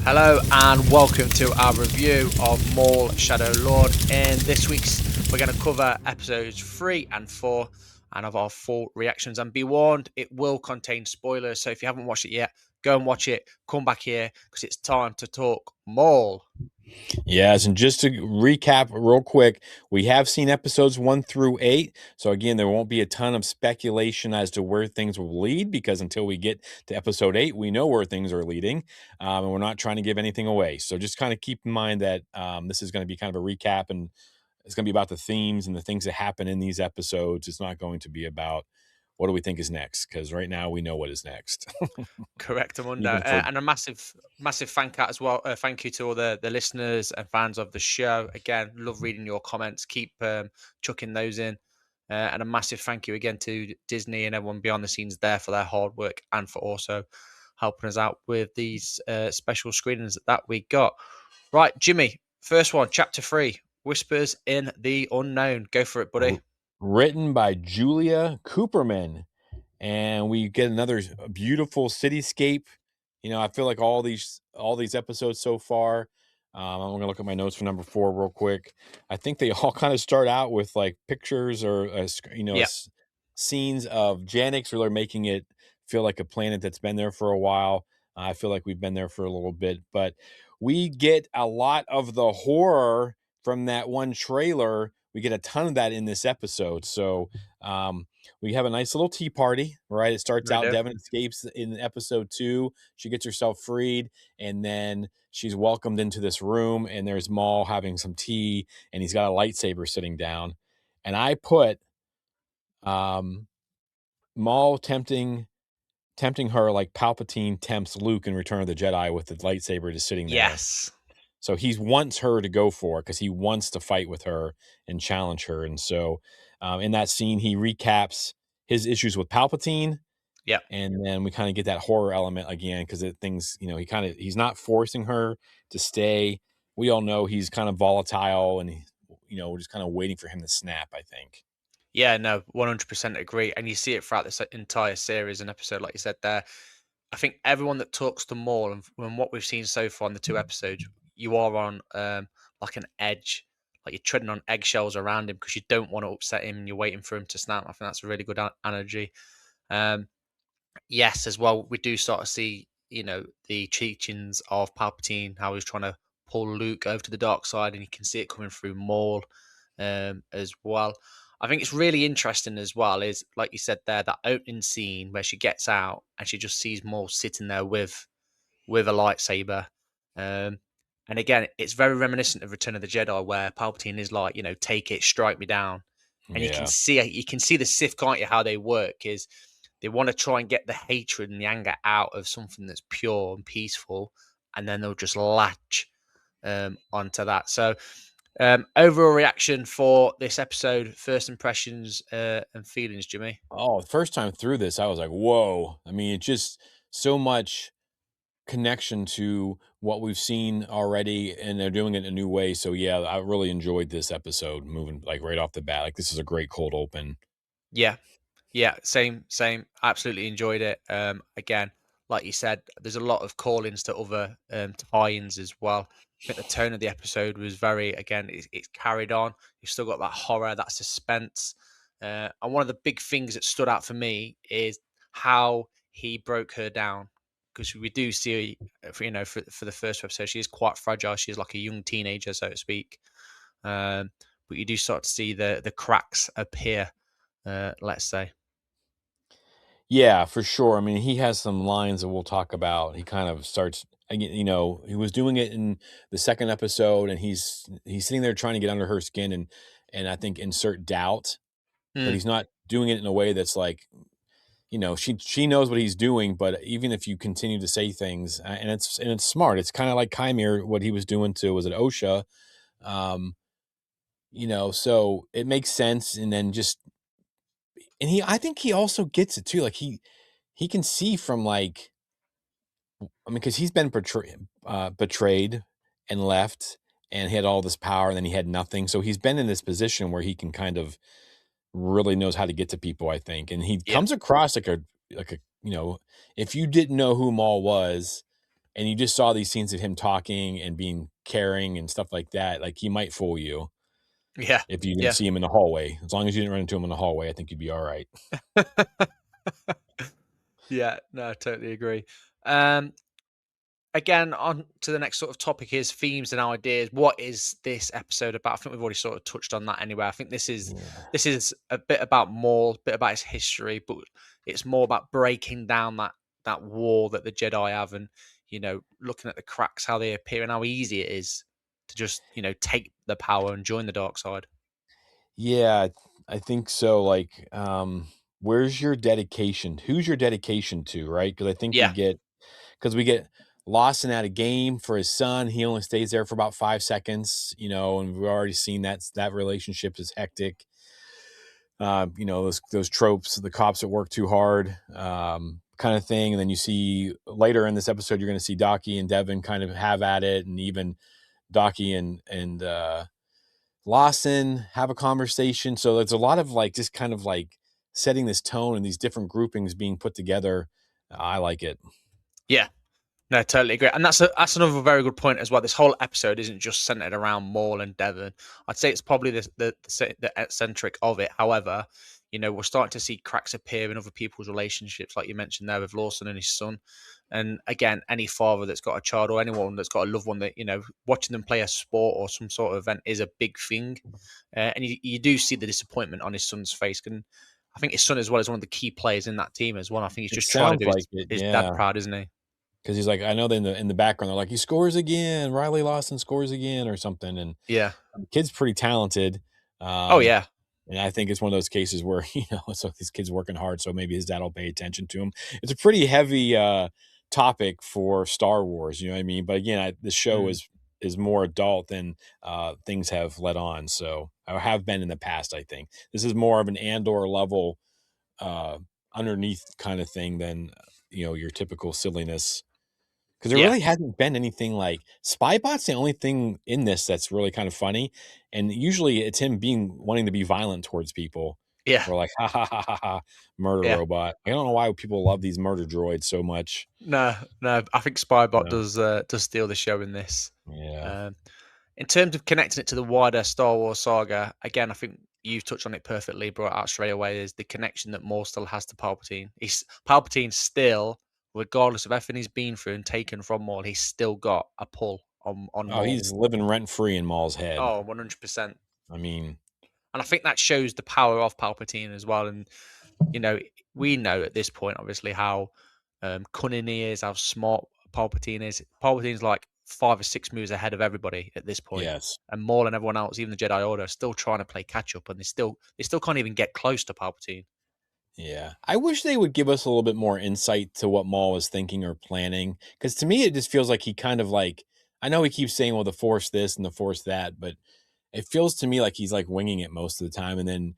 Hello and welcome to our review of Maul Shadow Lord. In this week's, we're going to cover episodes 3 and 4 and of our full reactions. And be warned, it will contain spoilers. So if you haven't watched it yet, go and watch it. Come back here because it's time to talk Maul. Yes, and just to recap real quick, we have seen episodes 1 through 8. So again, there won't be a ton of speculation as to where things will lead because until we get to episode 8, we know where things are leading, and we're not trying to give anything away. So just kind of keep in mind that this is going to be kind of a recap, and it's going to be about the themes and the things that happen in these episodes. It's not going to be about what do we think is next, because right now we know what is next. Correct, Amundo. Even for And a massive thank out as well. Thank you to all the listeners and fans of the show. Again, love reading your comments. Keep chucking those in. And a massive thank you again to Disney and everyone behind the scenes there for their hard work and for also helping us out with these special screenings that we got. Right, Jimmy, first one, chapter 3, Whispers in the Unknown. Go for it, buddy. written by Julia Cooperman. And we get another beautiful cityscape. I feel like all these episodes so far. I'm gonna look at my notes for number 4 real quick. I think they all kind of start out with like pictures or Yeah, scenes of Janix, really making it feel like a planet that's been there for a while. I feel like we've been there for a little bit, but we get a lot of the horror from that one trailer. We get a ton of that in this episode. So we have a nice little tea party, right? It starts we out, do. Devin escapes in episode 2. She gets herself freed, and then she's welcomed into this room, and there's Maul having some tea, and he's got a lightsaber sitting down. And I put Maul tempting her like Palpatine tempts Luke in Return of the Jedi with the lightsaber just sitting there. Yes. So he wants her to go for it because he wants to fight with her and challenge her. And so in that scene, he recaps his issues with Palpatine. Yeah. And then we kind of get that horror element again because he's not forcing her to stay. We all know he's kind of volatile, and we're just kind of waiting for him to snap, I think. Yeah, no, 100% agree. And you see it throughout this entire series and episode, like you said there. I think everyone that talks to Maul and what we've seen so far in the 2 episodes, you are on like an edge, like you're treading on eggshells around him because you don't want to upset him and you're waiting for him to snap. I think that's a really good analogy. Um, yes, as well, we do sort of see, the teachings of Palpatine, how he's trying to pull Luke over to the dark side, and you can see it coming through Maul as well. I think it's really interesting as well, is like you said there, that opening scene where she gets out and she just sees Maul sitting there with a lightsaber. Um, and again, it's very reminiscent of Return of the Jedi, where Palpatine is like, take it, strike me down. And Yeah. you can see the Sith, can't you? How they work is they want to try and get the hatred and the anger out of something that's pure and peaceful, and then they'll just latch onto that. So, overall reaction for this episode, first impressions and feelings, Jimmy. Oh, the first time through this, I was like, whoa. I mean, it's just so much connection to what we've seen already, and they're doing it in a new way. So yeah, I really enjoyed this episode moving like right off the bat. Like this is a great cold open. Yeah, yeah, same. Absolutely enjoyed it. Again, like you said, there's a lot of call-ins to other tie-ins as well. I think the tone of the episode was very, again, it's carried on. You've still got that horror, that suspense. And one of the big things that stood out for me is how he broke her down. Because we do see, for the first episode, she is quite fragile. She's like a young teenager, so to speak. But you do start to see the cracks appear, let's say. Yeah, for sure. I mean, he has some lines that we'll talk about. He kind of starts again, he was doing it in the second episode, and he's sitting there trying to get under her skin and I think insert doubt, but Mm, he's not doing it in a way that's like, she knows what he's doing, but even if you continue to say things, and it's smart. It's kind of like Chimere, what he was doing to, was it Osha? Um, so it makes sense, and then just and I think he also gets it too. Like he can see from like, I mean, because he's been betrayed and left, and he had all this power, and then he had nothing. So he's been in this position where he can kind of really knows how to get to people, I think, and he yeah, comes across like a if you didn't know who Maul was, and you just saw these scenes of him talking and being caring and stuff like that, like, he might fool you Yeah. if you didn't Yeah. see him in the hallway. As long as you didn't run into him in the hallway, I think you'd be alright. Yeah, no, I totally agree. Um, Again, on to the next sort of topic is themes and ideas. What is this episode about? I think we've already sort of touched on that anyway. I think Yeah. this is a bit about Maul, a bit about his history, but it's more about breaking down that wall that the Jedi have, and looking at the cracks, how they appear, and how easy it is to just take the power and join the dark side. Yeah, I think so, like, where's your dedication? Who's your dedication to, right? Because I think Yeah, we get Lawson at a game for his son. He only stays there for about 5 seconds, and we've already seen that relationship is hectic. Those tropes, the cops that work too hard, kind of thing. And then you see later in this episode, you're going to see Docky and Devin kind of have at it, and even Docky and Lawson have a conversation. So there's a lot of like just kind of like setting this tone and these different groupings being put together. I like it. yeah. No, totally agree, and that's another very good point as well. This whole episode isn't just centered around Maul and Devon. I'd say it's probably the eccentric of it. However, we're starting to see cracks appear in other people's relationships, like you mentioned there with Lawson and his son. And again, any father that's got a child or anyone that's got a loved one that watching them play a sport or some sort of event is a big thing. And you do see the disappointment on his son's face. And I think his son as well is one of the key players in that team as well. I think he's It just trying to sounds do like it, his dad yeah. proud, isn't he? Because he's like, I know that in the background, they're like, he scores again. Riley Lawson scores again or something. And Yeah. the kid's pretty talented. Oh Um, yeah. and I think it's one of those cases where, so these kids working hard, so maybe his dad will pay attention to him. It's a pretty heavy topic for Star Wars, you know what I mean? But again, the show Mm. is more adult than things have let on. So or have been in the past, I think. This is more of an Andor level uh underneath kind of thing than your typical silliness, because there Yeah. really hasn't been anything like Spybot's the only thing in this that's really kind of funny, and usually it's him being wanting to be violent towards people. Yeah. We're like, "Ha, ha, ha, ha, ha, murder Yeah. robot." I don't know why people love these murder droids so much, No, no, I think you Spybot know? does steal the show in this. Yeah. Um, in terms of connecting it to the wider Star Wars saga, again, I think you've touched on it perfectly, brought out straight away, is the connection that Maul still has to Palpatine. Palpatine still, regardless of everything he's been through and taken from Maul, he's still got a pull on Oh, Maul. he's living rent-free in Maul's head. Oh, 100%. I mean, And I think that shows the power of Palpatine as well. And you know, we know at this point, obviously, how cunning he is, how smart Palpatine is. Palpatine's like 5 or 6 moves ahead of everybody at this point, yes. and Maul and everyone else, even the Jedi Order, are still trying to play catch up, and they still can't even get close to Palpatine. Yeah. I wish they would give us a little bit more insight to what Maul was thinking or planning, because to me, it just feels like he kind of like I know he keeps saying, "Well, the Force this and the Force that," but it feels to me like he's like winging it most of the time, and then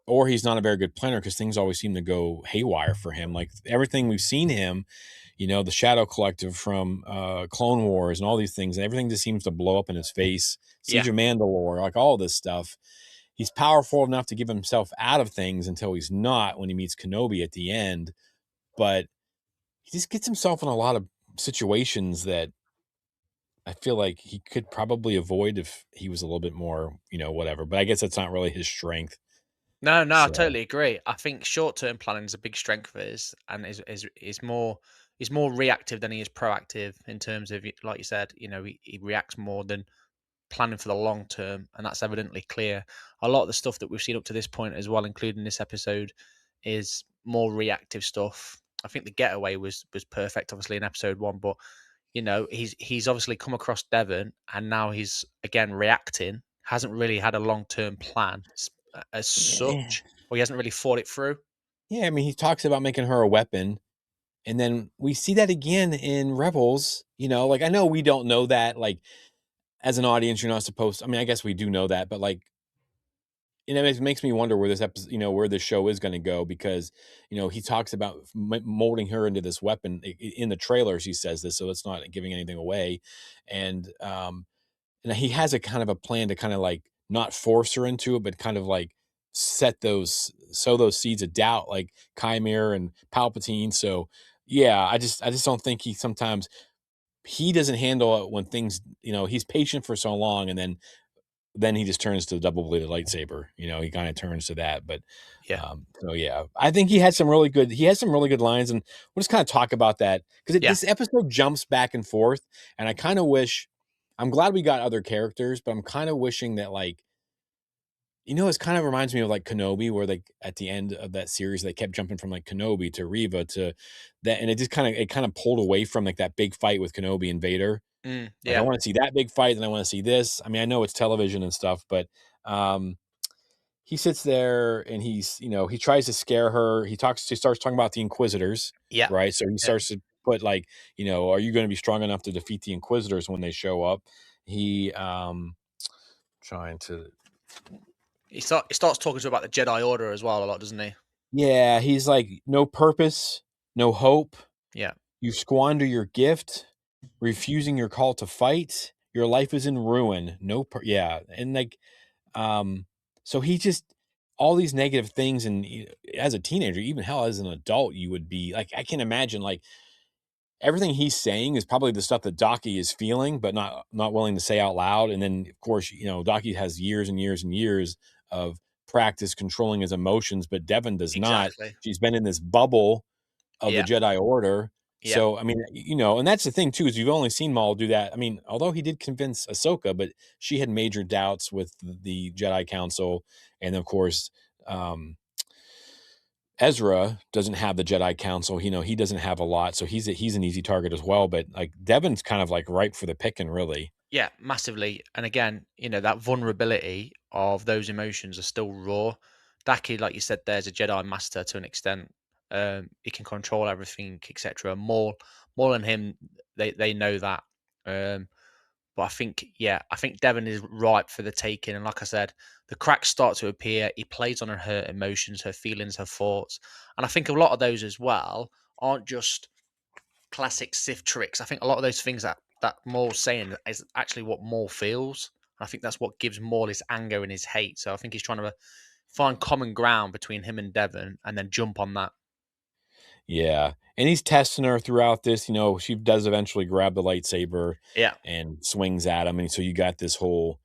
or he's not a very good planner because things always seem to go haywire for him. Like everything we've seen him, the Shadow Collective from Clone Wars and all these things, and everything just seems to blow up in his face. Yeah, Siege of Mandalore, like all this stuff. He's powerful enough to give himself out of things until he's not when he meets Kenobi at the end, but he just gets himself in a lot of situations that I feel like he could probably avoid if he was a little bit more, whatever. But I guess that's not really his strength. no, no, I So totally agree. I think short term planning is a big strength of his, and is more reactive than he is proactive in terms of, like you said, he reacts more than planning for the long term, and that's evidently clear. A lot of the stuff that we've seen up to this point as well, including this episode, is more reactive stuff. I think the getaway was perfect, obviously in episode one, but he's obviously come across Devon, and now he's again reacting. Hasn't really had a long term plan as yeah, such, or he hasn't really thought it through. yeah. I mean, he talks about making her a weapon, and then we see that again in Rebels. Like I know we don't know that. Like as an audience, you're not supposed. I mean, I guess we do know that, but like it makes me wonder where this episode, where this show is going to go because, he talks about molding her into this weapon in the trailers. He says this, so it's not giving anything away, and he has a kind of a plan to kind of like not force her into it, but kind of like sow those seeds of doubt, like Chimera and Palpatine. So yeah, I just don't think he sometimes. he doesn't handle it when things, he's patient for so long, and then he just turns to the double bladed lightsaber. He kind of turns to that. But Yeah, so yeah, I think he has some really good lines, and we'll just kind of talk about that because yeah. this episode jumps back and forth, and I kind of wish. I'm glad we got other characters, but I'm kind of wishing that like it kind of reminds me of like Kenobi, where like at the end of that series, they kept jumping from like Kenobi to Riva to that, and it kind of pulled away from like that big fight with Kenobi and Vader. Like I Yeah. want to see that big fight, and I want to see this. I mean, I know it's television and stuff, but um, he sits there and he tries to scare her. He starts talking about the Inquisitors, Yeah. right? So he Yeah. starts to put like, are you going to be strong enough to defeat the Inquisitors when they show up? He trying to He starts talking to her about the Jedi Order as well a lot, doesn't he? Yeah, he's like, "No purpose, no hope. Yeah. You squander your gift, refusing your call to fight. Your life is in ruin. Yeah, and like, um, so he just all these negative things, and as a teenager, even hell, as an adult, you would be like, I can imagine like everything he's saying is probably the stuff that Docky is feeling, but not willing to say out loud. And then, of course, Docky has years and years and years of practice controlling his emotions, but Devin does not. Exactly. She's been in this bubble of the Yeah. Jedi Order. Yeah. So, I mean, and that's the thing too, is you've only seen Maul do that. I mean, although he did convince Ahsoka, but she had major doubts with the Jedi Council. And of course, um, Ezra doesn't have the Jedi Council. He doesn't have a lot, so he's an easy target as well. But like Devin's kind of like ripe for the picking, really. Yeah, massively. And again, that vulnerability of those emotions are still raw. Daki, like you said, there's a Jedi master to an extent. He can control everything, etc. Maul and him, they know that. But I think Devon is ripe for the taking. And like I said, the cracks start to appear. He plays on her emotions, her feelings, her thoughts. And I think a lot of those as well aren't just classic Sith tricks. I think a lot of those things that Maul's saying is actually what Maul feels. I think that's what gives Maul his anger and his hate. So I think he's trying to find common ground between him and Devon and then jump on that. Yeah, and he's testing her throughout this. She does eventually grab the lightsaber Yeah, and swings at him, and so you got this whole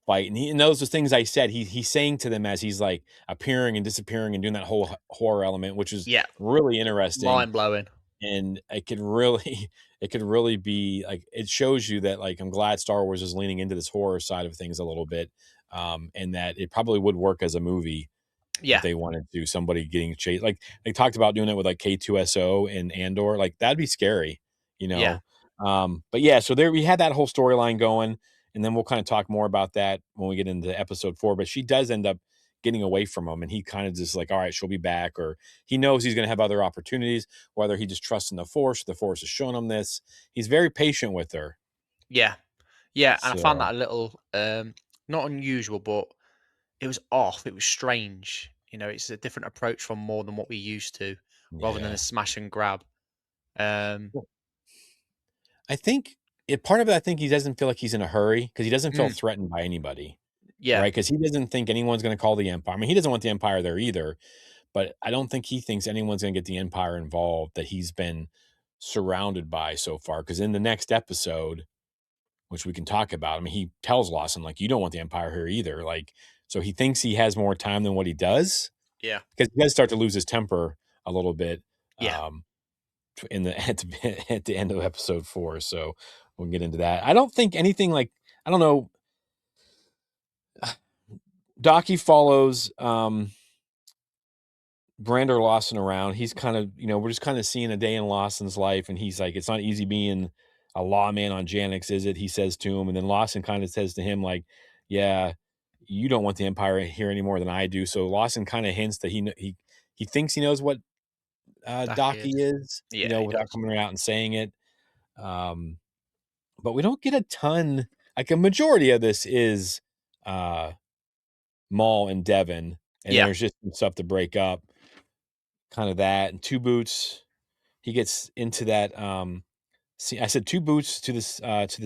fight. And those are things I said. He's saying to them as he's like appearing and disappearing and doing that whole horror element, which is yeah, really interesting. mind blowing. And it could really be like, it shows you that like I'm glad Star Wars is leaning into this horror side of things a little bit, and that it probably would work as a movie if Yeah, they wanted to. Somebody getting chased, like they talked about doing it with like K2SO and Andor, like that'd be scary, you yeah, know. But yeah, so there we had that whole storyline going, and then we'll kind of talk more about that when we get into episode 4. But she does end up getting away from him, and he kind of just like, all right, she'll be back, or he knows he's going to have other opportunities, whether he just trusts in the Force has shown him this. He's very patient with her. yeah, yeah. And I found So that a little not unusual, but it was off. It was strange. It's a different approach from more than what we used to, rather than a yeah. smash and grab. Um, Well, I think part of it, I think he doesn't feel like he's in a hurry because he doesn't feel mm, threatened by anybody. yeah, Right, because he doesn't think anyone's gonna call the Empire. I mean, he doesn't want the Empire there either, but I don't think he thinks anyone's gonna get the Empire involved that he's been surrounded by so far. Because in the next episode, which we can talk about, I mean, he tells Lawson, like, "You don't want the Empire here either," like, so he thinks he has more time than what he does, yeah, because he does start to lose his temper a little bit, yeah, um, in the at the end of episode 4, so we'll get into that. I don't think anything like I don't know, Docky follows, Brander Lawson around. He's kind of, we're just kind of seeing a day in Lawson's life, and he's like, "It's not easy being a lawman on Janix, is it?" He says to him, and then Lawson kind of says to him, like, "Yeah, you don't want the Empire here any more than I do." So Lawson kind of hints that he thinks he knows what that Docky is. is, Yeah, he without does. coming out and saying it. Um, but we don't get a ton. Like a majority of this is uh, Maul and Devin, and then Yeah. there's just some stuff to break up, kind of that, and Two Boots. He gets into that, I said Two Boots to the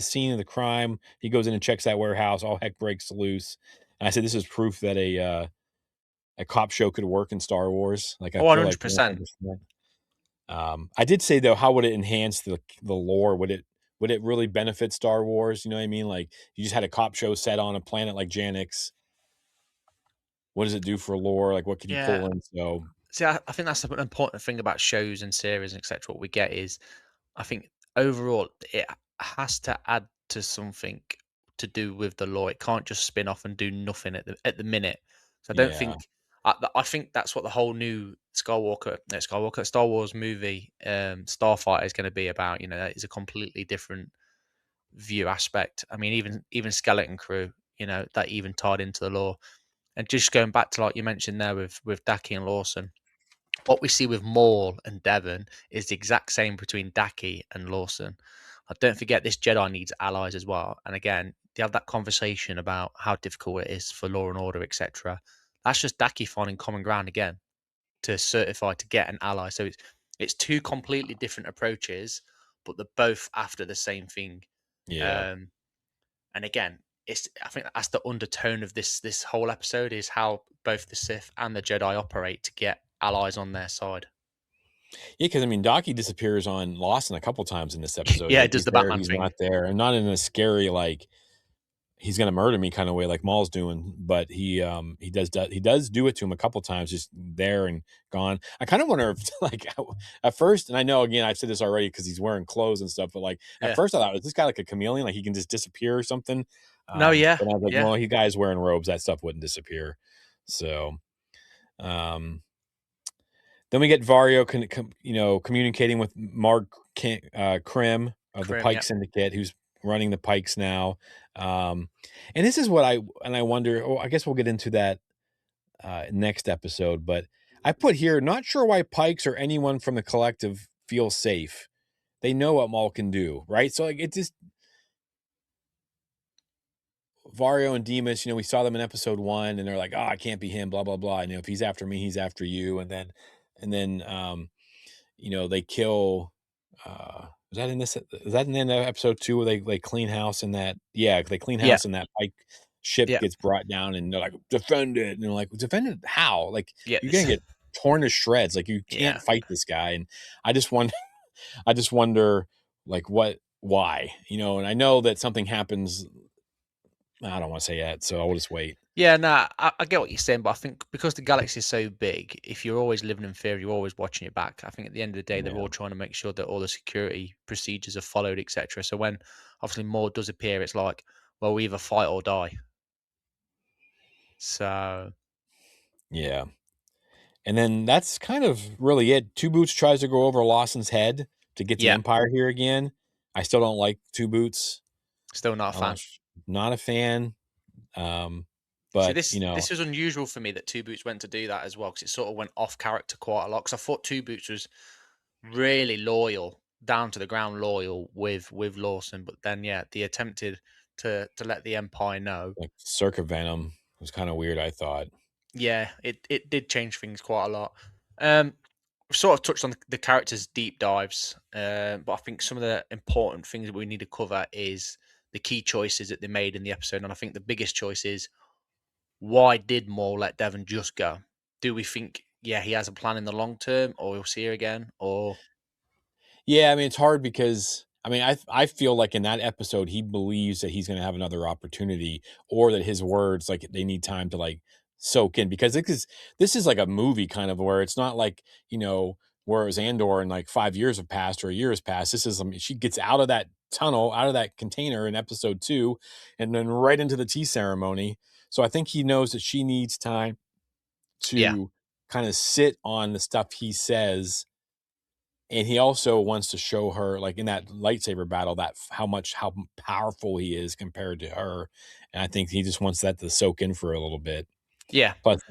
scene of the crime. He goes in and checks that warehouse. All heck breaks loose. And I said this is proof that a cop show could work in Star Wars. Like I Oh, feel like 100%. 100%. I did say though, how would it enhance the lore? Would it really benefit Star Wars? You know what I mean? Like you just had a cop show set on a planet like Janix. What does it do for lore? Like what could you Yeah. pull in? So See, I think that's the important thing about shows and series and et cetera. What we get is, I think overall, it has to add to something to do with the lore. It can't just spin off and do nothing at the minute. So I don't yeah, think I think that's what the whole new Star Wars movie, Starfighter is going to be about. You know, it's a completely different view aspect. I mean, even Skeleton Crew, you know, that even tied into the lore. And just going back to like you mentioned there with Daki and Lawson, what we see with Maul and Devon is the exact same between Daki and Lawson. Don't forget this Jedi needs allies as well. And again, they have that conversation about how difficult it is for law and order, etc. That's just Daki finding common ground again to certify to get an ally. So it's two completely different approaches, but they're both after the same thing. yeah. Um, and again, I think that's the undertone of this whole episode is how both the Sith and the Jedi operate to get allies on their side. Yeah, because I mean, Docky disappears on Lawson a couple times in this episode. Yeah, Like it does he's the there, Batman he's thing. not there, and not in a scary like he's gonna murder me kind of way like Maul's doing. But he does do it to him a couple times, just there and gone. I kind of wonder if like at first, and I know again I've said this already because he's wearing clothes and stuff, but like at Yeah. first I thought was this guy like a chameleon, like he can just disappear or something. No, yeah, But I was like, yeah, well, he guy's wearing robes, that stuff wouldn't disappear. So um then we get Vario, communicating with Mark Krim of the Crim, Pike yeah, Syndicate, who's running the Pikes now. Um, and this is what I wonder. Oh, I guess we'll get into that next episode. But I put here, not sure why Pikes or anyone from the collective feel safe. They know what Maul can do, right? So like it just Vario and Demas, we saw them in episode 1, and they're like, "Oh, I can't be him." Blah blah blah. And, if he's after me, he's after you. And then they kill was that in this is that in the end of episode 2 where they clean house in that yeah, they clean yeah, house and that Pike ship yeah, gets brought down and they're like, "Defend it." And they're like, "Defend it how?" Like, yeah, you're gonna get torn to shreds. Like, you yeah. can't fight this guy. And I just wonder I just wonder, like, why? And I know that something happens. I don't wanna say that, so I'll just wait. Yeah, no, I get what you're saying, but I think because the galaxy is so big, if you're always living in fear, you're always watching your back. I think at the end of the day, they're Yeah. all trying to make sure that all the security procedures are followed, etc. So when obviously more does appear, it's like, well, we either fight or die. So Yeah. And then that's kind of really it. Two Boots tries to go over Lawson's head to get the yeah, Empire here again. I still don't like Two Boots. still not a I'm not, fan. not a fan. Um, See, but this was unusual for me that Two Boots went to do that as well because it sort of went off character quite a lot. Because I thought Two Boots was really loyal, down to the ground loyal with Lawson, but then yeah, they attempted to let the Empire know. like Circa Venom was kind of weird, I thought. Yeah, it did change things quite a lot. Um, we've sort of touched on the characters' deep dives, but I think some of the important things that we need to cover is the key choices that they made in the episode, and I think the biggest choice is why did Maul let Devon just go? Do we think yeah he has a plan in the long term, or we'll see her again, or Yeah, I mean, it's hard because I mean, I feel like in that episode he believes that he's going to have another opportunity, or that his words like they need time to like soak in because this is like a movie kind of where it's not like whereas Andor and like 5 years have passed or a year has passed. This is she gets out of that tunnel, out of that container in episode 2, and then right into the tea ceremony. So I think he knows that she needs time yeah, to kind of sit on the stuff he says, and he also wants to show her, like in that lightsaber battle, that how powerful he is compared to her, and I think he just wants that to soak in for a little bit. yeah. Plus,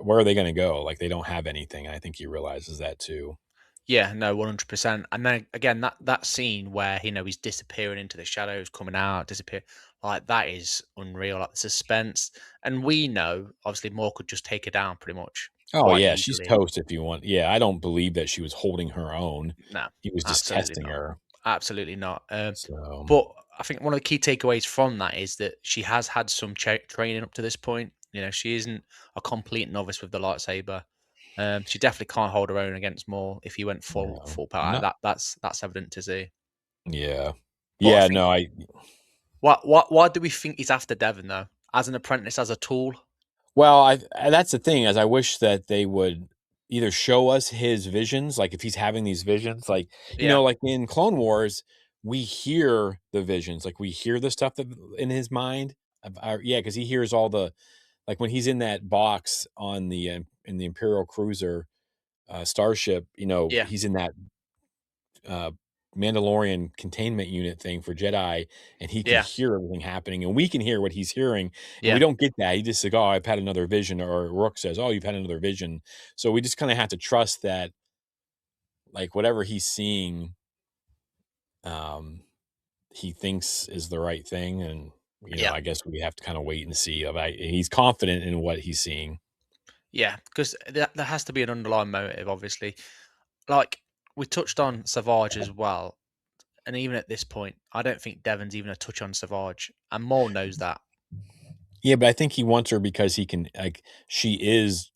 where are they going to go? Like they don't have anything, and I think he realizes that too. Yeah, no, 100%. And then again, that scene where he's disappearing into the shadows, coming out, disappear, like that is unreal. Like the suspense, and we know obviously Moore could just take her down pretty much Oh quite yeah, she's easily. toast if you want. Yeah, I don't believe that she was holding her own. No, He was just absolutely testing not, her. absolutely not. So But I think one of the key takeaways from that is that she has had some training up to this point. She isn't a complete novice with the lightsaber. She definitely can't hold her own against Maul if he went No, full power. no, That's evident to see. yeah, But I yeah. think No, I why do we think he's after Devon though? As an apprentice, as a tool? Well, that's the thing is I wish that they would either show us his visions, like if he's having these visions, like Yeah, like in Clone Wars, we hear the visions, like we hear the stuff that in his mind. Yeah, because he hears all the like when he's in that box on the in the Imperial cruiser starship. yeah, He's in that uh, Mandalorian containment unit thing for Jedi, and he can yeah, hear everything happening, and we can hear what he's hearing, and we yeah, don't get that. He just like, "Oh, I've had another vision," or Rook says, "Oh, you've had another vision." So we just kind of have to trust that, like whatever he's seeing, um, he thinks is the right thing, and yeah, I guess we have to kind of wait and see. He's confident in what he's seeing. yeah. Because there has to be an underlying motive, obviously. Like we touched on Savage as well, and even at this point, I don't think Devon's even a touch on Savage, and Maul knows that. Yeah, but I think he wants her because he can like she is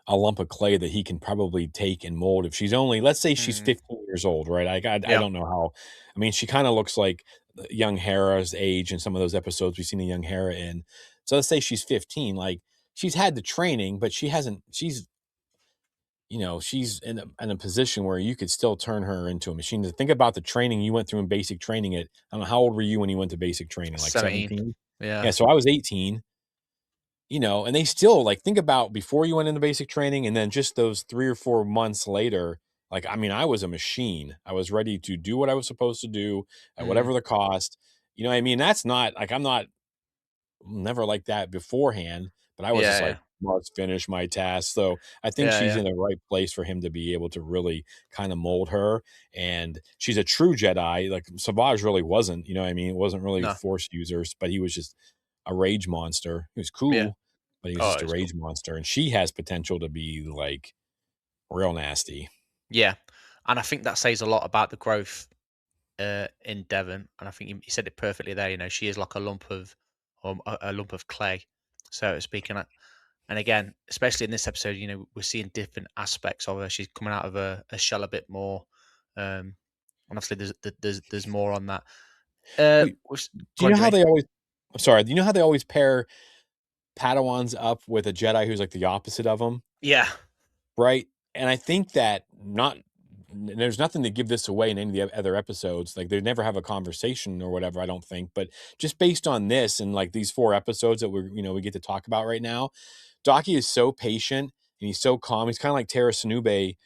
a lump of clay that he can probably take and mold if she's only let's say she's Mm, 15 years old, right? I yeah, don't know how. I mean, she kind of looks like young Hera's age in some of those episodes we've seen a young Hera in. So let's say she's 15, like she's had the training, but she's she's in a position where you could still turn her into a machine. To think about the training you went through in basic training at I don't know how old were you when you went to basic training? Like 17. 17? Yeah, Yeah. so I was 18, and they still like think about before you went into basic training and then just those 3 or 4 months later. Like, I mean, I was a machine. I was ready to do what I was supposed to do at Mm, whatever the cost. You know what I mean? That's not like I'm not never like that beforehand, but I was just yeah, like, yeah, let's finish my task. So I think yeah, she's yeah. in the right place for him to be able to really kind of mold her. And she's a true Jedi. Like Savage really wasn't, you know what I mean? It wasn't really No, force users, but he was just a rage monster. He was yeah. cool, but he was Oh, just a it's cool. rage monster. And she has potential to be like real nasty. Yeah, and I think that says a lot about the growth in Devon, and I think you said it perfectly there. You know, she is like a lump of clay, so to speak. And again, especially in this episode, you know, we're seeing different aspects of her. She's coming out of a shell a bit more, and obviously there's more on that. Wait, do Go you on, know how Jimmy. they always, I'm sorry, do you know how they always pair Padawans up with a Jedi who's like the opposite of them? Yeah. Right? And I think that not there's nothing to give this away in any of the other episodes. Like they never have a conversation or whatever, I don't think. But just based on this and like these 4 episodes that we get to talk about right now, Docky is so patient and he's so calm. He's kind of like Tara Sinube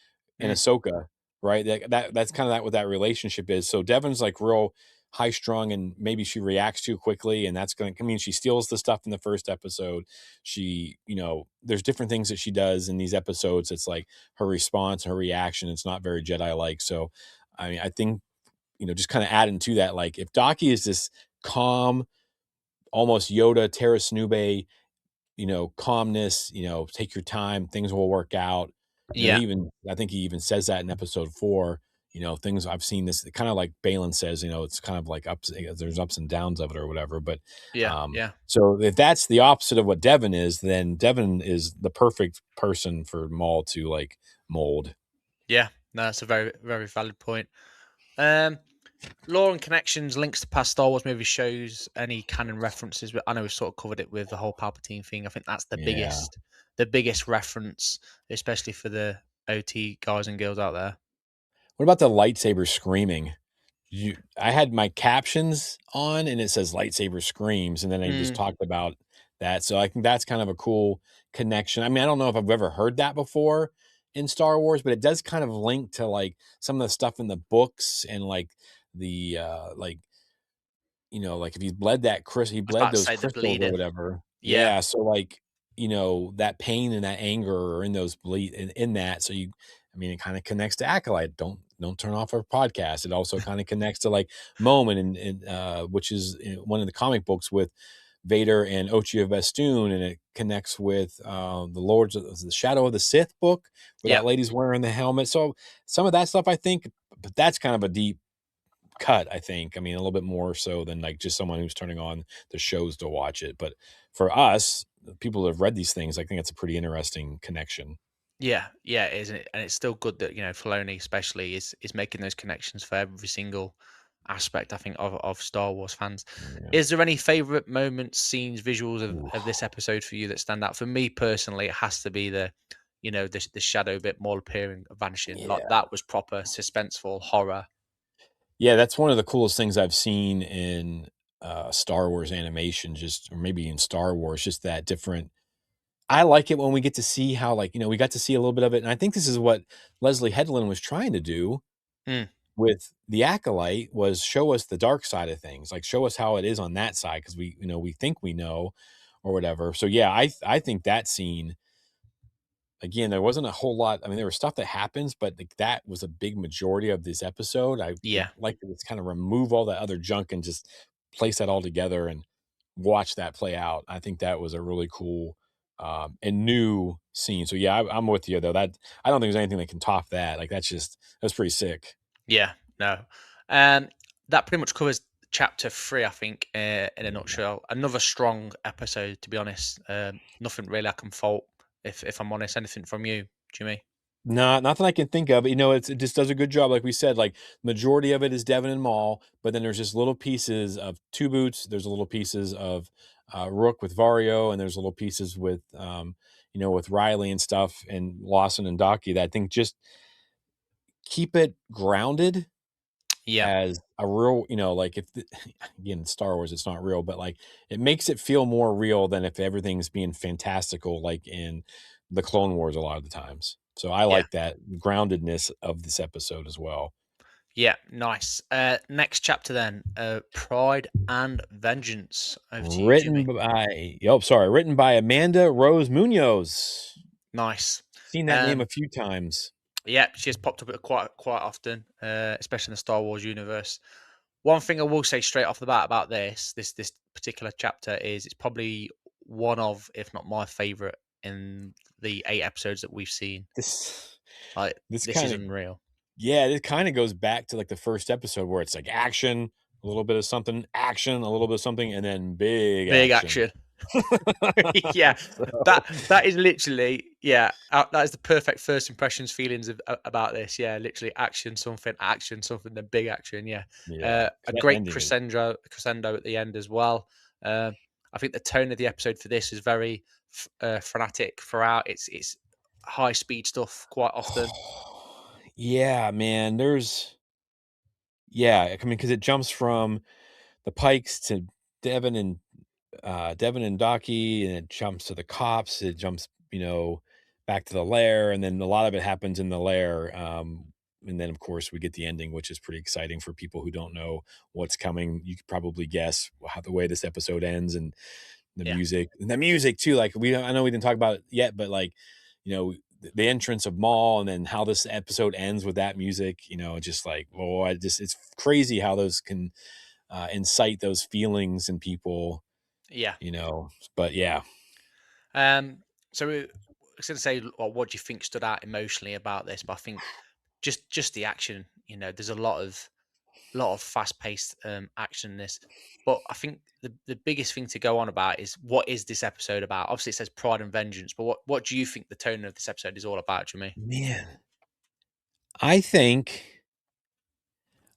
in Mm, Ahsoka, right? That's kind of that what that relationship is. So Devon's like real high strung and maybe she reacts too quickly, and that's going to I mean she steals the stuff in the first episode. She, there's different things that she does in these episodes. It's like her response, her reaction. It's not very Jedi like. So, I mean, I think just kind of adding to that, like if Docky is this calm, almost Yoda, Terra Snube, calmness, take your time, things will work out. yeah, I think he even says that in episode 4. Things I've seen this kind of like Balin says, it's kind of like there's ups and downs of it or whatever. But yeah, yeah, so if that's the opposite of what Devin is, then Devin is the perfect person for Maul to like mold. yeah. No, that's a very very valid point. Um, Lore and connections, links to past Star Wars movie shows, any canon references. But I know we've sort of covered it with the whole Palpatine thing. I think that's Yeah. the biggest reference, especially for the OT guys and girls out there. What about the lightsaber screaming? I had my captions on and it says lightsaber screams, and then I just Mm, talked about that. So I think that's kind of a cool connection. I mean, I don't know if I've ever heard that before in Star Wars, but it does kind of link to like some of the stuff in the books and like the like like if he I was bled about to those say the crystals or bleeding. whatever. Yeah, Yeah. So like, that pain and that anger are in those bleed in that. So I mean, it kind of connects to Acolyte. Don't turn off our podcast. It also kind of connects to like Moment and which is one of the comic books with Vader and Ochi of Bestoon, and it connects with the Lords of the Shadow of the Sith book where yeah, that lady's wearing the helmet. So some of that stuff I think, but that's kind of a deep cut, I think. I mean, a little bit more so than like just someone who's turning on the shows to watch it. But for us, people that have read these things, I think it's a pretty interesting connection. Yeah, yeah, it is, and it's still good that Filoni especially is making those connections for every single aspect. I think of Star Wars fans. Yeah. Is there any favorite moments, scenes, visuals Ooh. of this episode for you that stand out? For me personally, it has to be the shadow bit more appearing, vanishing. Like Yeah. that was proper suspenseful horror. Yeah, that's one of the coolest things I've seen in Star Wars animation, just or maybe in Star Wars, just that different. I like it when we get to see how, like, we got to see a little bit of it. And I think this is what Leslie Headland was trying to do Mm, with the Acolyte was show us the dark side of things, like show us how it is on that side because we think we know or whatever. So yeah, I think that scene again, there wasn't a whole lot. I mean, there was stuff that happens, but like, that was a big majority of this episode. I would yeah, like to just kind of remove all that other junk and just place that all together and watch that play out. I think that was a really cool and new scene. So yeah, I'm with you though. That I don't think there's anything that can top that. Like that's pretty sick. yeah. No, um, that pretty much covers chapter three. I think, in a Yeah. nutshell, another strong episode. To be honest, nothing really I can fault. If I'm honest, anything from you, Jimmy? Not that I can think of. It just does a good job. Like we said, like majority of it is Devon and Maul, but then there's just little pieces of Two Boots. There's little pieces of Rook with Vario, and there's little pieces with with Riley and stuff, and Lawson and Docky. That I think just keep it grounded Yeah, as a real, like if again Star Wars, it's not real, but like it makes it feel more real than if everything's being fantastical, like in the Clone Wars a lot of the times. So I yeah. like that groundedness of this episode as well. Yeah, nice. Next chapter then, Pride and Vengeance. Over to you, Written Jimmy. by, oh, sorry, written by Amanda Rose Munoz. Nice. Seen that name a Um, few times. yeah, she has popped up quite often, especially in the Star Wars universe. One thing I will say straight off the bat about this particular chapter is it's probably one of, if not my favorite, in the 8 episodes that we've seen. This, Like this this is kind of unreal. Yeah, it kinda goes back to, like, the first episode where it's, like, action, a little bit of something, action, a little bit of something, and then big Big action. action. Yeah, So that is literally that is the perfect first impressions feelings about this. Yeah, literally action, something, then big action. Yeah, yeah, a 'cause that great ending is crescendo at the end as well. I think the tone of the episode for this is very frenetic throughout. It's high speed stuff quite often. Yeah, man, yeah, I mean, because it jumps from the Pikes to Devon and Devon and Docky, and it jumps to the cops. It jumps, back to the lair, and then a lot of it happens in the lair. And then, of course, we get the ending, which is pretty exciting for people who don't know what's coming. You could probably guess how the way this episode ends, Yeah, and the music too. Like I know we didn't talk about it yet, but like, the entrance of Maul, and then how this episode ends with that music. Just like, oh, it's crazy how those can incite those feelings in people yeah. you know, but yeah. Um, I was going to say, well, what do you think stood out emotionally about this? But I think just the action. There's a lot of fast-paced action in this. But I think the biggest thing to go on about is what is this episode about? Obviously, it says Pride and Vengeance, but what do you think the tone of this episode is all about, Jimmy? Man, I think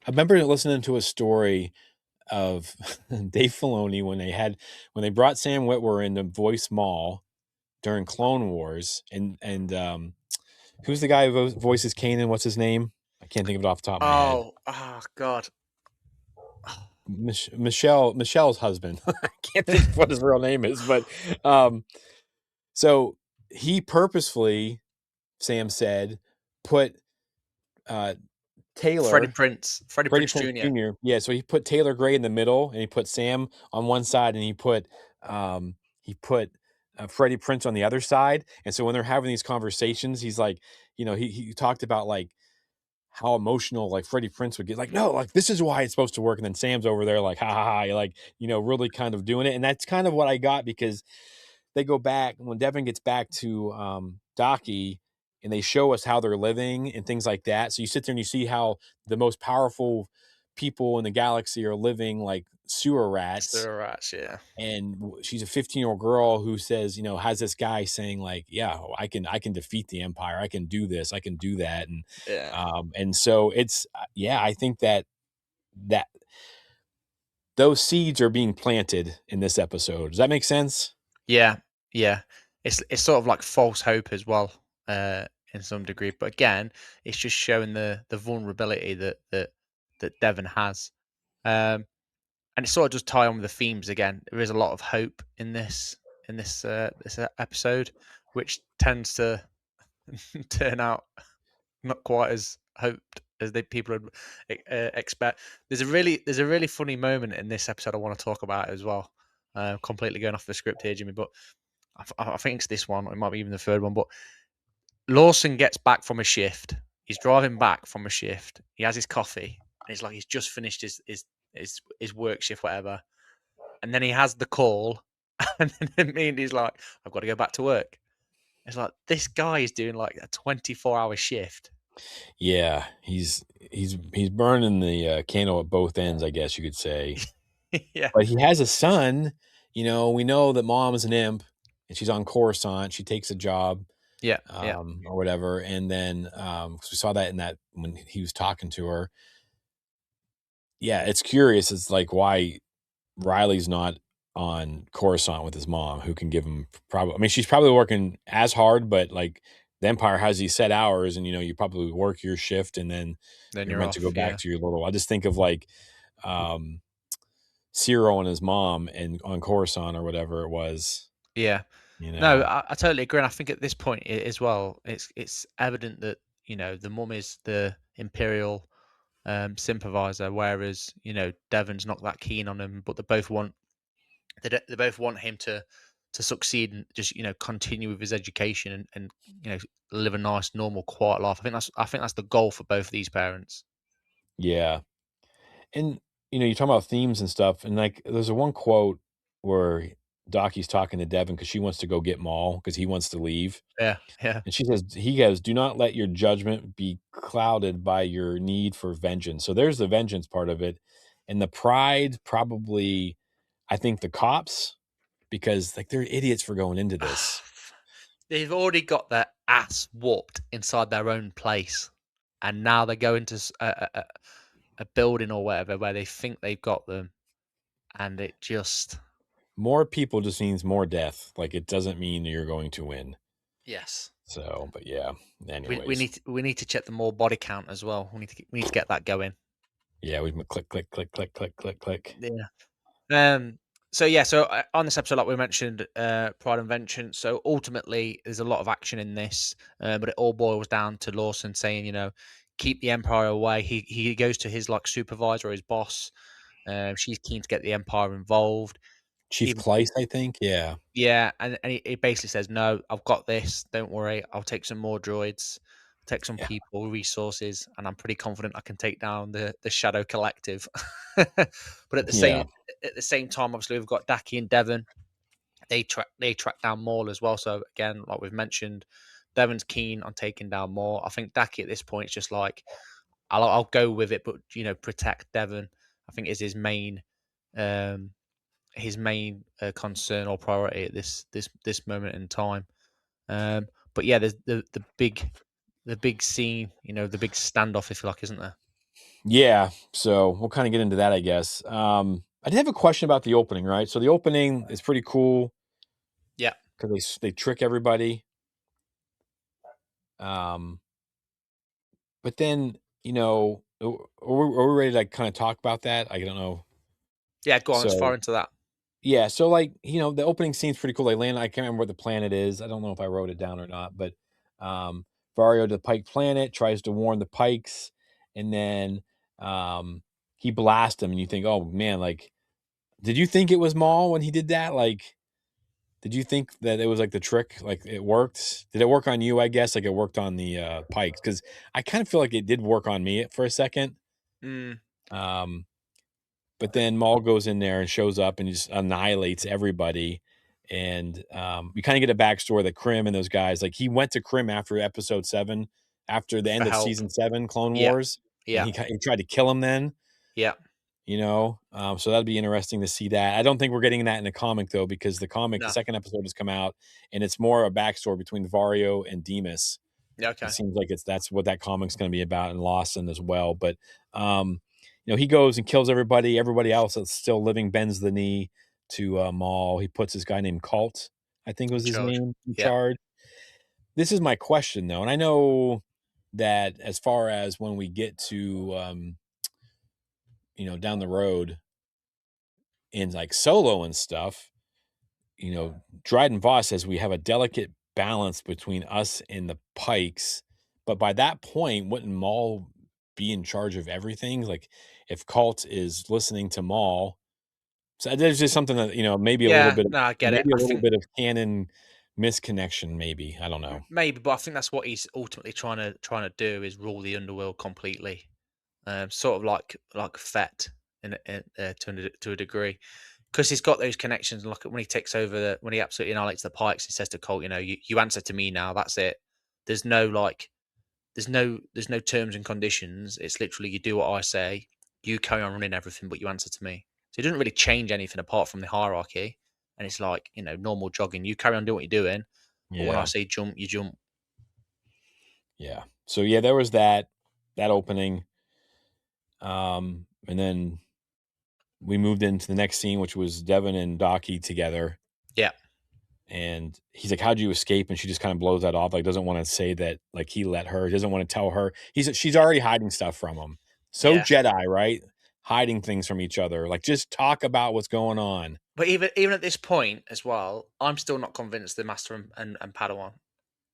I remember listening to a story of Dave Filoni when they brought Sam Witwer in to voice Maul during Clone Wars, and who's the guy who voices Kanan? What's his name? I can't think of it off the top of my head. Oh, God. Michelle's husband. I can't think of what his real name is, but um, so he purposefully, Sam said, put uh, Taylor Freddie Freddie Prince Prinze Jr. Jr. Yeah, so he put Taylor Gray in the middle, and he put Sam on one side, and he put Freddie Prince on the other side. And so when they're having these conversations, he's like, he talked about like how emotional like Freddie Prince would get, like, no, like this is why it's supposed to work. And then Sam's over there like, ha ha ha, like, really kind of doing it. And that's kind of what I got because they go back when Devin gets back to Docky and they show us how they're living and things like that. So you sit there and you see how the most powerful people in the galaxy are living, like sewer rats, So rats, yeah. and she's a 15-year-old girl who says, has this guy saying like, yeah, I can defeat the empire, I can do this, I can do that. Yeah. And so it's yeah, I think that those seeds are being planted in this episode. Does that make sense? Yeah, yeah. It's sort of like false hope as well, in some degree. But again, it's just showing the vulnerability that Devon has. Um, and it sort of just tie on with the themes again. There is a lot of hope in this episode, which tends to turn out not quite as hoped as people would expect. There's a really funny moment in this episode I want to talk about as well. Completely going off the script here, Jimmy, but I think it's this one. Or it might be even the third one. But Lawson gets back from a shift. He's driving back from a shift. He has his coffee, and he's like he's just finished his work shift, whatever. And then he has the call, and then he's like, "I've got to go back to work." It's like this guy is doing like a 24-hour shift. Yeah, he's burning the candle at both ends, I guess you could say. Yeah, But he has a son. We know that mom is an imp, and she's on Coruscant. She takes a job, yeah, yeah. or whatever, and then 'cause we saw that in that when he was talking to her. Yeah, it's curious. It's like why Riley's not on Coruscant with his mom, who can give him probably. I mean, she's probably working as hard, but like the Empire has these set hours, and you probably work your shift, and then Then you're you're meant to go off. back Yeah, to your little. I just think of like um, Cyril and his mom, and on Coruscant or whatever it was. yeah. You No, know, I totally agree. And I think at this point as well, it's evident that the mum is the imperial sympathizer, whereas Devon's not that keen on him. But they both want him to succeed and just continue with his education and live a nice, normal, quiet life. I think that's the goal for both of these parents. yeah, and you're talking about themes and stuff, and like there's a one quote where Dockie's talking to Devin because she wants to go get Maul because he wants to leave. Yeah, yeah. And he goes, "Do not let your judgment be clouded by your need for vengeance." So there's the vengeance part of it. And the pride, probably, I think the cops, because like they're idiots for going into this. They've already got their ass whooped inside their own place, and now they go into a building or whatever where they think they've got them, and it just More people just means more death. Like it doesn't mean you're going to win. yes. So, but yeah. We Anyways, need to check the more body count as well. We need to get that going. yeah, we click, click, click, click, click, click, click. Yeah. So yeah, on this episode, like we mentioned, Pride and Vengeance. So ultimately, there's a lot of action in this, but it all boils down to Lawson saying, keep the Empire away. He goes to his like supervisor or his boss. She's keen to get the Empire involved. Chief Even Kleiss, I think. Yeah. yeah, and he basically says, "No, I've got this. Don't worry. I'll take some more droids, take some Yeah. people, resources, and I'm pretty confident I can take down the Shadow Collective." But Yeah. at the same time, obviously, we've got Daki and Devon. They track down Maul as well. So again, like we've mentioned, Devon's keen on taking down Maul. I think Daki at this point is just like, I'll go with it, but protect Devon. I think is um, his main concern or priority at this moment in time. But yeah, there's the big scene, the big standoff, if you like, isn't there? Yeah, so we'll kind of get into that, I guess. I did have a question about the opening, right? So the opening is pretty cool Yeah, because they trick everybody. Um, but then are we ready to like, kind of talk about that? I don't know. yeah. Go on, let's far So into that. yeah, so like the opening scene's pretty cool. They land. I can't remember what the planet is. I don't know if I wrote it down or not. But um, Vario to the Pike planet tries to warn the Pikes, and then he blasts them, and you think, oh man, like. Did you think it was Maul when he did that? Like, did you think that it was like the trick? Like it worked? Did it work on you? I guess like it worked on the Pikes because I kind of feel like it did work on me for a second. Mm, Um, but then Maul goes in there and shows up and just annihilates everybody. And we kind of get a backstory that Krim and those guys, like he went to Krim after episode 7, after the for end of help. season 7, Clone Yeah, Wars, and yeah, he tried to kill him then. yeah. So that'd be interesting to see that. I don't think we're getting that in the comic though, because the No. second episode has come out, and it's more a backstory between Vario and Demas. Yeah. It Okay. seems like that's what that comic's going to be about, and Lawson as well. But he goes and kills everybody. Everybody else that's still living bends the knee to Maul. He puts this guy named Colt, I think was In his charge. name, in Yeah. charge. This is my question though, and I know that as far as when we get to down the road in like Solo and stuff, Dryden Voss says we have a delicate balance between us and the Pikes, but by that point, wouldn't Maul be in charge of everything? Like, if Colt is listening to Maul, so there's just something that Yeah. No, I get it. maybe a I little think bit of canon misconnection, maybe I don't know. maybe, but I think that's what he's ultimately trying to do is rule the underworld completely. Sort of like Fett to a degree, because he's got those connections. And look at when he takes over when he absolutely annihilates the Pikes, he says to Colt, you answer to me now. That's it. There's no like, there's no terms and conditions. It's literally you do what I say. You carry on running everything, but you answer to me. So he doesn't really change anything apart from the hierarchy. And it's like normal jogging. You carry on doing what you're doing, but when I Yeah, say jump, you jump. yeah. So yeah, there was that opening, and then we moved into the next scene, which was Devin and Docky together. Yeah, And he's like, "How'd you escape?" And she just kind of blows that off, like doesn't want to say that, like he let her, doesn't want to tell her. She's already hiding stuff from him. So yeah. Jedi, right? Hiding things from each other. Like just talk about what's going on. But even at this point as well, I'm still not convinced the Master and Padawan.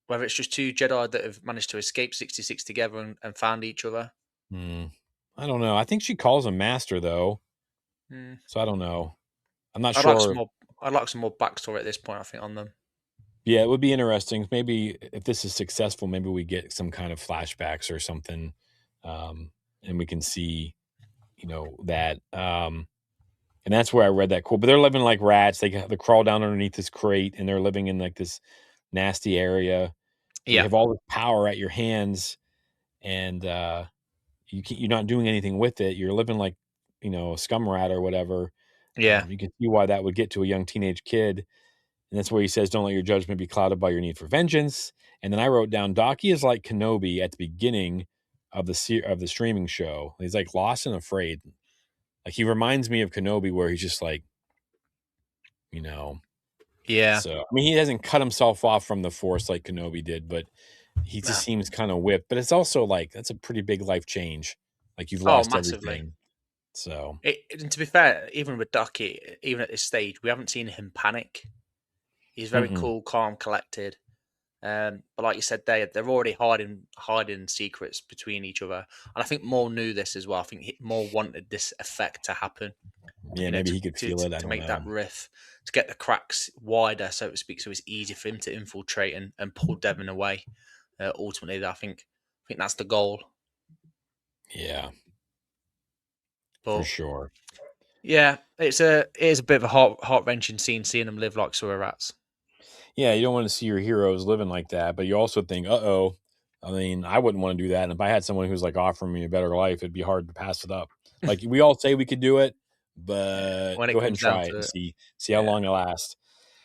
Whether it's just two Jedi that have managed to escape 66 together and found each other. Hmm. I don't know. I think she calls him master though. Hmm. So I don't know. I'm not I'd like some sure. more. I'd like some more backstory at this point. I think on them. Yeah, it would be interesting. Maybe if this is successful, maybe we get some kind of flashbacks or something. And we can see, that. And that's where I read that quote. But they're living like rats. They crawl down underneath this crate, and they're living in like this nasty area. And you Yeah, have all this power at your hands, and you're not doing anything with it. You're living like a scum rat or whatever. yeah, You can see why that would get to a young teenage kid. And that's where he says, "Don't let your judgment be clouded by your need for vengeance." And then I wrote down, Docky is like Kenobi at the beginning of the streaming show. He's like lost and afraid. Like he reminds me of Kenobi, where he's just like, you know, yeah. So, I mean, he hasn't cut himself off from the Force like Kenobi did, but he No. just seems kind of whipped. But it's also like that's a pretty big life change. Like you've Oh, lost massively. everything. So, And to be fair, even with Ducky, even at this stage, we haven't seen him panic. He's very mm-mm. cool, calm, collected. But like you said, they're already hiding secrets between each other, and I think Maul knew this as well. I think Maul wanted this effect to happen, Yeah, maybe he could feel it. I to don't make that know. riff, to get the cracks wider, so to speak, so it's easier for him to infiltrate and pull Devon away. Ultimately, I think that's the goal. Yeah, for But sure. yeah, it is a bit of a heart wrenching scene seeing them live like sewer rats. Yeah, you don't want to see your heroes living like that, but you also think, "Uh-oh." I mean, I wouldn't want to do that. And if I had someone who's like offering me a better life, it'd be hard to pass it up. Like we all say we could do it, Yeah, but when it go ahead and comes down try it to and it, see how yeah, long it lasts.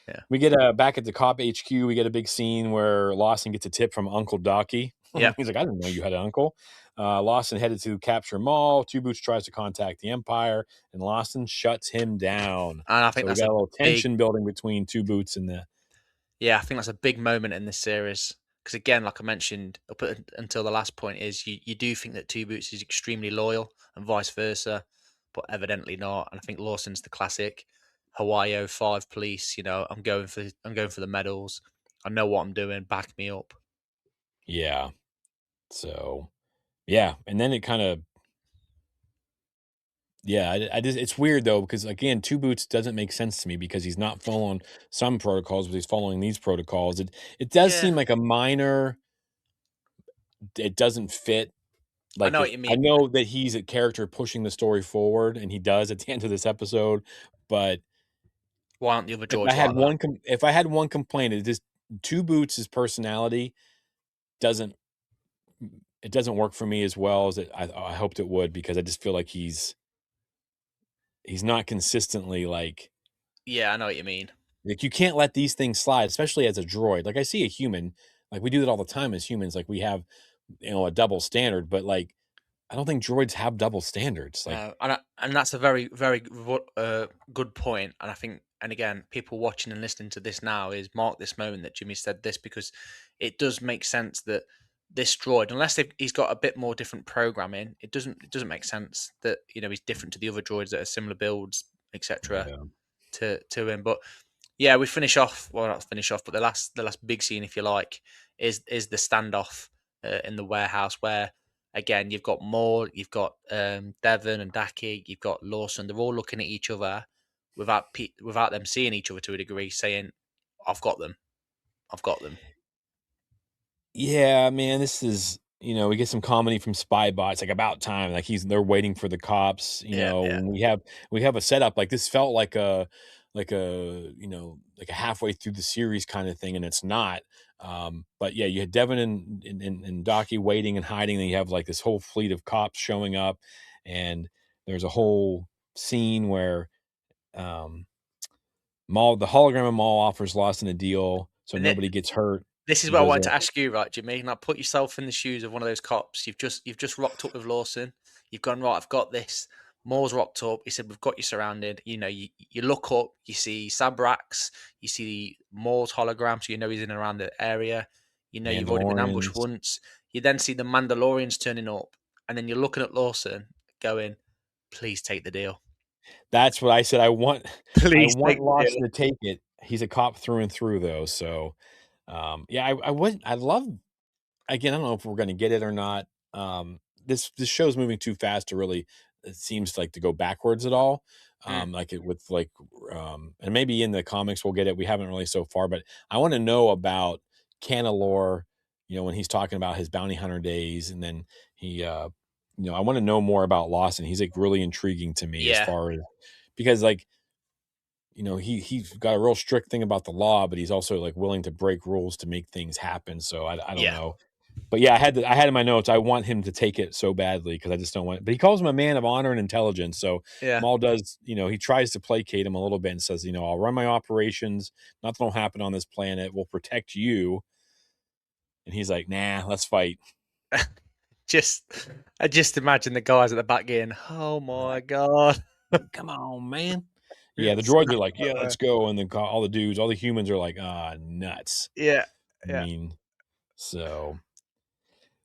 yeah, We get back at the cop HQ. We get a big scene where Lawson gets a tip from Uncle Docky. yeah. He's like, "I didn't know you had an uncle." Lawson headed to capture Maul. Two Boots tries to contact the Empire, and Lawson shuts him down. And I think So we that's got a a little big tension building between Two Boots and the. Yeah, I think that's a big moment in this series because again, like I mentioned until the last point is you do think that Two Boots is extremely loyal and vice versa, but evidently not. And I think Lawson's the classic Hawaii '05 police. I'm going for the medals. I know what I'm doing. Back me up. Yeah. So yeah, and then it kind of yeah. I just it's weird though because again, Two Boots doesn't make sense to me because he's not following some protocols, but he's following these protocols. It does Yeah, seem like a minor. It doesn't fit. I Like know it what you I mean. know that he's a character pushing the story forward, and he does at the end of this episode, but Why aren't the other droids like that? if I had one complaint, it just Two Boots' personality doesn't it doesn't work for me as well as I hoped it would because I just feel like he's he's not consistently Yeah, I know what you mean. like you can't let these things slide, especially as a droid. Like I see a human, like we do that all the time as humans. Like we have, a double standard, but like I don't think droids have double standards. Like, No, and that's a very good point. And I think, and again, people watching and listening to this now is mark this moment that Jimmy said this, because it does make sense that this droid, unless he's got a bit more different programming, it doesn't make sense that he's different to the other droids that are similar builds, etc. yeah. To him. But yeah, we finish off. Well, not finish off, but the last big scene, if you like, is the standoff in the warehouse where again you've got Maul, you've got Devon and Daki, you've got Lawson. They're all looking at each other without them seeing each other to a degree, saying, "I've got them. I've got them." Yeah, man, this is we get some comedy from Spybot. It's like about time. Like they're waiting for the cops. Yeah, yeah, We have a setup. Like this felt like a halfway through the series kind of thing, and it's not. But yeah, you had Devin and Docky waiting and hiding, and you have like this whole fleet of cops showing up, and there's a whole scene where um Maul, the hologram of Maul offers Lawson a deal so and it, nobody gets hurt. this is He what I goes wanted there. to ask you, right, Jimmy? Now put yourself in the shoes of one of those cops. You've just rocked up with Lawson. You've gone, right, I've got this. Moore's rocked up. He said, "We've got you surrounded." You look up, you see Sabrax, you see Moore's hologram, so he's in and around the area. You've already been ambushed Mandalorians. once. You then see the Mandalorians turning up, and then you're looking at Lawson, going, "Please take the deal. That's what I said. I want I Please want take the deal." Lawson to take it. He's a cop through and through though, so, yeah, I would I love again, I don't know if we're gonna get it or not. This show's moving too fast to really it seems like to go backwards at all. Mm, Like it with like and maybe in the comics we'll get it. We haven't really so far, but I want to know about Canalore, when he's talking about his bounty hunter days, and then he I want to know more about Lawson. He's like really intriguing to me as yeah, far as because like he's got a real strict thing about the law, but he's also like willing to break rules to make things happen. So I don't yeah, know. But yeah, I had in my notes, I want him to take it so badly because I just don't want but he calls him a man of honor and intelligence. So yeah. Maul does, he tries to placate him a little bit and says, I'll run my operations. Nothing will happen on this planet. We'll protect you. And he's like, nah, let's fight. Just, I just imagine the guys at the back going, "Oh They're my like, god." come on, man. Yeah, the It's droids are not like, yeah, gonna let's work. go. And then all the dudes, all the humans are like, ah, nuts. Yeah, I yeah, mean, so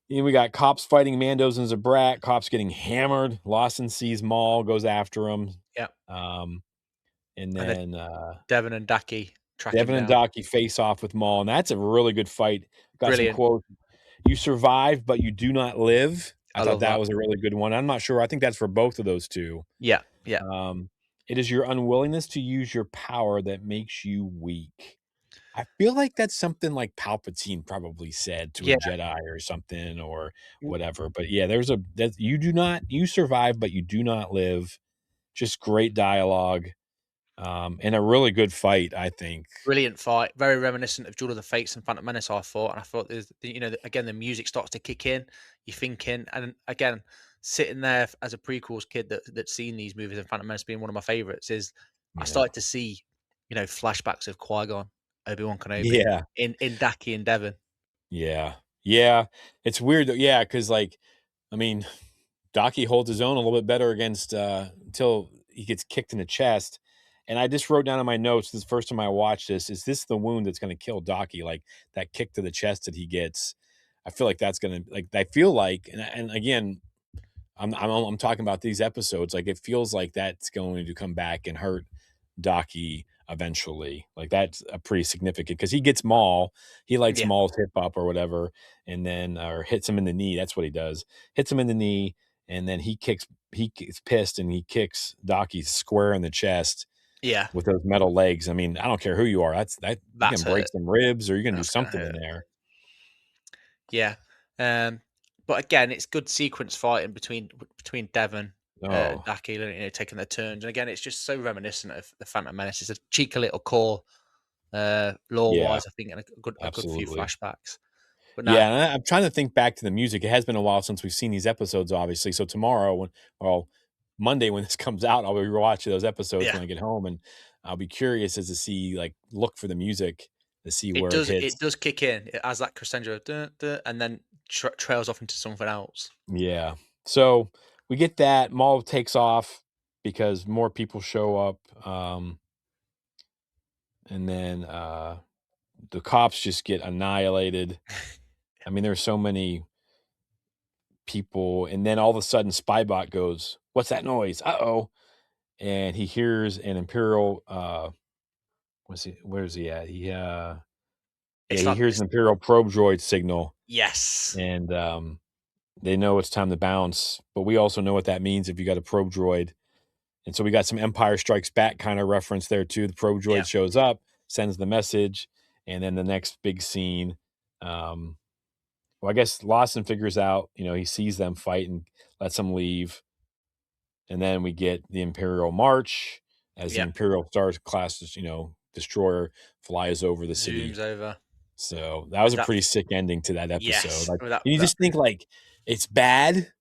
we got cops fighting Mandos and Zabrak. Cops getting hammered. Lawson sees Maul, goes after him. yeah. Um, and And then then Devon and Daki track him Devin and down. Docky face off with Maul, and that's a really good fight. Got some Brilliant. quotes. You survive, but you do not live. I I thought love that that. was a really good one. I'm not sure. I think that's for both of those two. Yeah, yeah, Um, it is your unwillingness to use your power that makes you weak. I feel like that's something like Palpatine probably said to a yeah. Jedi or something or W whatever. But yeah, you survive, but you do not live. Just great dialogue, and a really good fight, I think. Brilliant fight. Very reminiscent of Duel of the Fates and Phantom Menace, I thought. And I thought again, the music starts to kick in. You're thinking, and again, sitting there as a prequels kid that's seen these movies and Phantom Menace being one of my favorites is I Yeah. started to see, flashbacks of Qui-Gon, Obi-Wan Kenobi Yeah. in Daki and Devon. Yeah. Yeah. It's weird though, yeah, because like, I mean, Docky holds his own a little bit better against until he gets kicked in the chest. And I just wrote down in my notes this first time I watched this, is this the wound that's gonna kill Docky? Like that kick to the chest that he gets. I feel like that's gonna like I feel like and again, I'm talking about these episodes, like it feels like that's going to come back and hurt Docky eventually. Like that's a pretty significant because he gets Maul, he lights Yeah, Maul's hip up or whatever, and then or hits him in the knee. That's what he does. Hits him in the knee, and then he gets pissed and he kicks Docky square in the chest yeah. with those metal legs. I mean, I don't care who you are. That you That's can break hurt. some ribs or you're gonna do That's gonna something in hurt. there. Yeah. Um, but again, it's good sequence fighting between Devon and Oh, Daki, taking their turns. And again, it's just so reminiscent of the Phantom Menace. It's a cheeky little core, lore yeah, wise, I think, and a good few absolutely. flashbacks. But no, Yeah, and I'm trying to think back to the music. It has been a while since we've seen these episodes, obviously. So tomorrow, well, Monday when this comes out, I'll be watching those episodes Yeah. when I get home, and I'll be curious as to see, like, look for the music to see where it It hits. does kick in. It has that crescendo, duh, duh, and then trails off into something else. Yeah. So we get that. Maul takes off because more people show up. And then the cops just get annihilated. I mean, there's so many people. And then all of a sudden, Spybot goes, "What's that noise? Uh-oh." And he hears an Imperial, where's he at? Yeah, It's he like hears this. an Imperial probe droid signal, Yes. and they know it's time to bounce. But we also know what that means if you got a probe droid. And so we got some Empire Strikes Back kind of reference there too. The probe Yeah. droid shows up, sends the message, and then the next big scene. Um, well, I guess Lawson figures out, he sees them fight and lets them leave. And then we get the Imperial March as the Yeah. Imperial Star class, destroyer flies over the Zooms city. over. So that was There's a that. pretty sick ending to that episode. Yes. Like, With that. and you That. just think like it's bad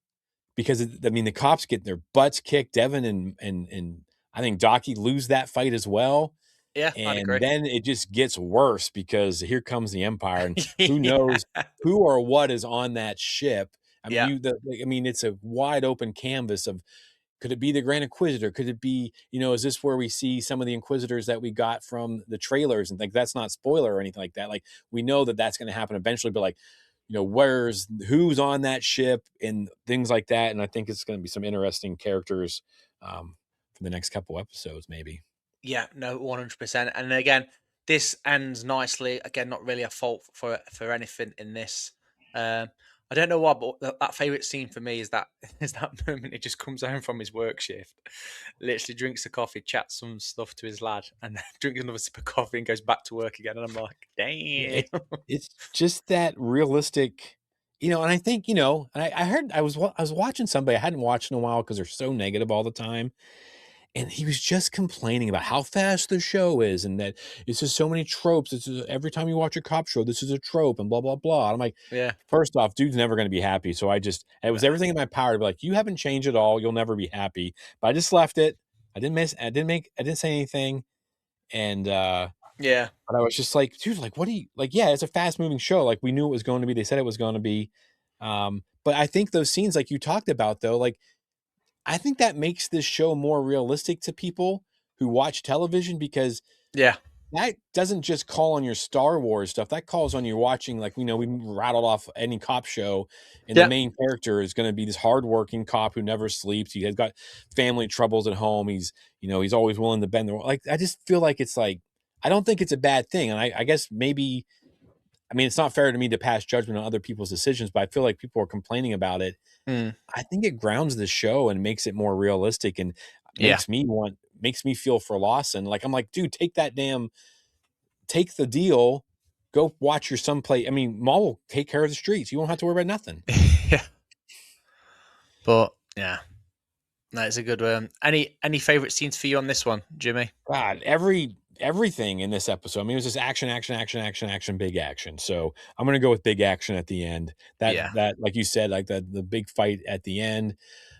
because I mean the cops get their butts kicked. Devin and I think Docky lose that fight as well, Yeah. I'd and agree. then it just gets worse because here comes the Empire, and who knows Yeah. who or what is on that ship. I mean, Yeah. it's a wide open canvas of could it be the Grand Inquisitor? Could it be, is this where we see some of the Inquisitors that we got from the trailers and like that's not spoiler or anything like that. Like we know that that's going to happen eventually, but like who's on that ship and things like that. And I think it's going to be some interesting characters for the next couple episodes, maybe. Yeah, no, 100%. And again, this ends nicely. Again, not really a fault for anything in this. Um, I don't know why, but that favorite scene for me is that is that moment he just comes home from his work shift, literally drinks a coffee, chats some stuff to his lad, and then drinks another sip of coffee and goes back to work again. And I'm like, Yeah, damn. it's just that realistic, and I think, and I heard I was watching somebody I hadn't watched in a while because they're so negative all the time. And he was just complaining about how fast the show is and that it's just so many tropes. It's just, every time you watch a cop show, this is a trope and blah, blah, blah. And I'm like, Yeah, first off, dude's never going to be happy. So it was everything in my power to be like, you haven't changed at all. You'll never be happy. But I just left it. I didn't say anything. And, yeah, but I was just like, dude, like, what do you like? Yeah, it's a fast moving show. Like, we knew it was going to be, they said it was going to be. But I think those scenes, like you talked about, though, like, I think that makes this show more realistic to people who watch television because yeah, that doesn't just call on your Star Wars stuff. That calls on you watching, like, we rattled off any cop show, and the yeah, main character is going to be this hardworking cop who never sleeps. He has got family troubles at home. He's always willing to bend the like. I just feel like it's like I don't think it's a bad thing, and I guess maybe I mean it's not fair to me to pass judgment on other people's decisions, but I feel like people are complaining about it. mm, I think it grounds the show and makes it more realistic and yeah, makes me feel for Lawson. Like I'm like, dude, take the deal, go watch your son play. I mean, Maul will take care of the streets. You won't have to worry about nothing. yeah. But yeah, no, it's a good one. Any favorite scenes for you on this one, Jimmy? God, everything in this episode. I mean, it was just action, action, action, action, action, big action. So I'm gonna go with big action at the end. Yeah, That like you said, like the big fight at the end.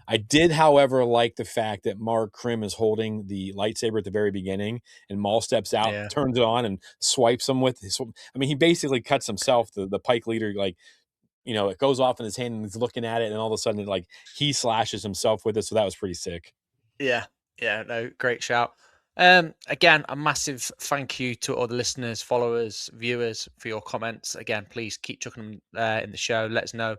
I did, however, like the fact that Mark Krim is holding the lightsaber at the very beginning, and Maul steps out, yeah, turns it on, and swipes him with his. I mean, he basically cuts himself. The Pike leader, like it goes off in his hand, and he's looking at it, and all of a sudden, like he slashes himself with it. So that was pretty sick. yeah, yeah. No, great shout. Again, a massive thank you to all the listeners, followers, viewers for your comments. Again, please keep chucking them in the show. Let us know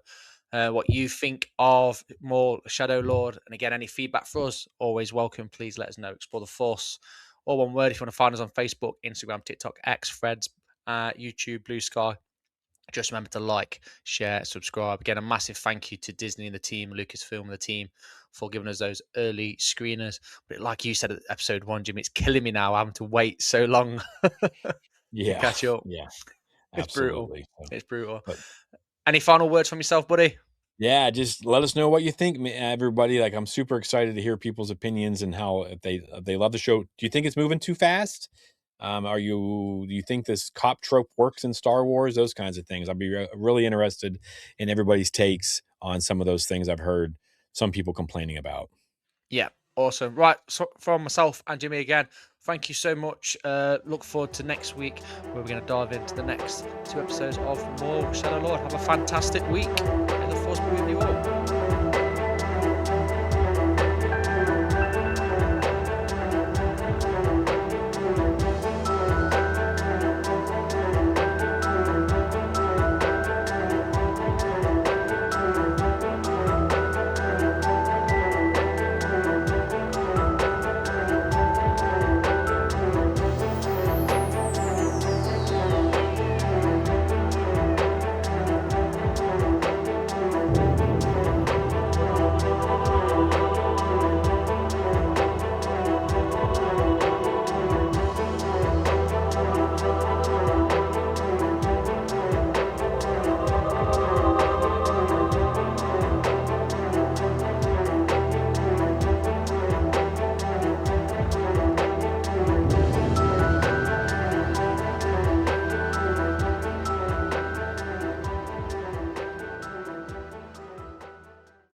what you think of more Shadow Lord. And again, any feedback for us, always welcome. Please let us know. Explore the Force. All one word. If you want to find us on Facebook, Instagram, TikTok, X, Threads, YouTube, Blue Sky. Just remember to like, share, subscribe. Again, a massive thank you to Disney and the team, Lucasfilm and the team, for giving us those early screeners. But like you said at episode 1, Jimmy, it's killing me now having to wait so long to Yeah, catch up. yeah, It's brutal. absolutely. So, It's brutal. but Any final words from yourself, buddy? yeah, just let us know what you think, everybody. Like, I'm super excited to hear people's opinions and how if they love the show. Do you think it's moving too fast? Do you think this cop trope works in Star Wars? Those kinds of things. I'd be really interested in everybody's takes on some of those things I've heard some people complaining about. Yeah, awesome. Right, so from myself and Jimmy again, thank you so much. Look forward to next week where we're going to dive into the next 2 episodes of Maul Shadow Lord. Have a fantastic week.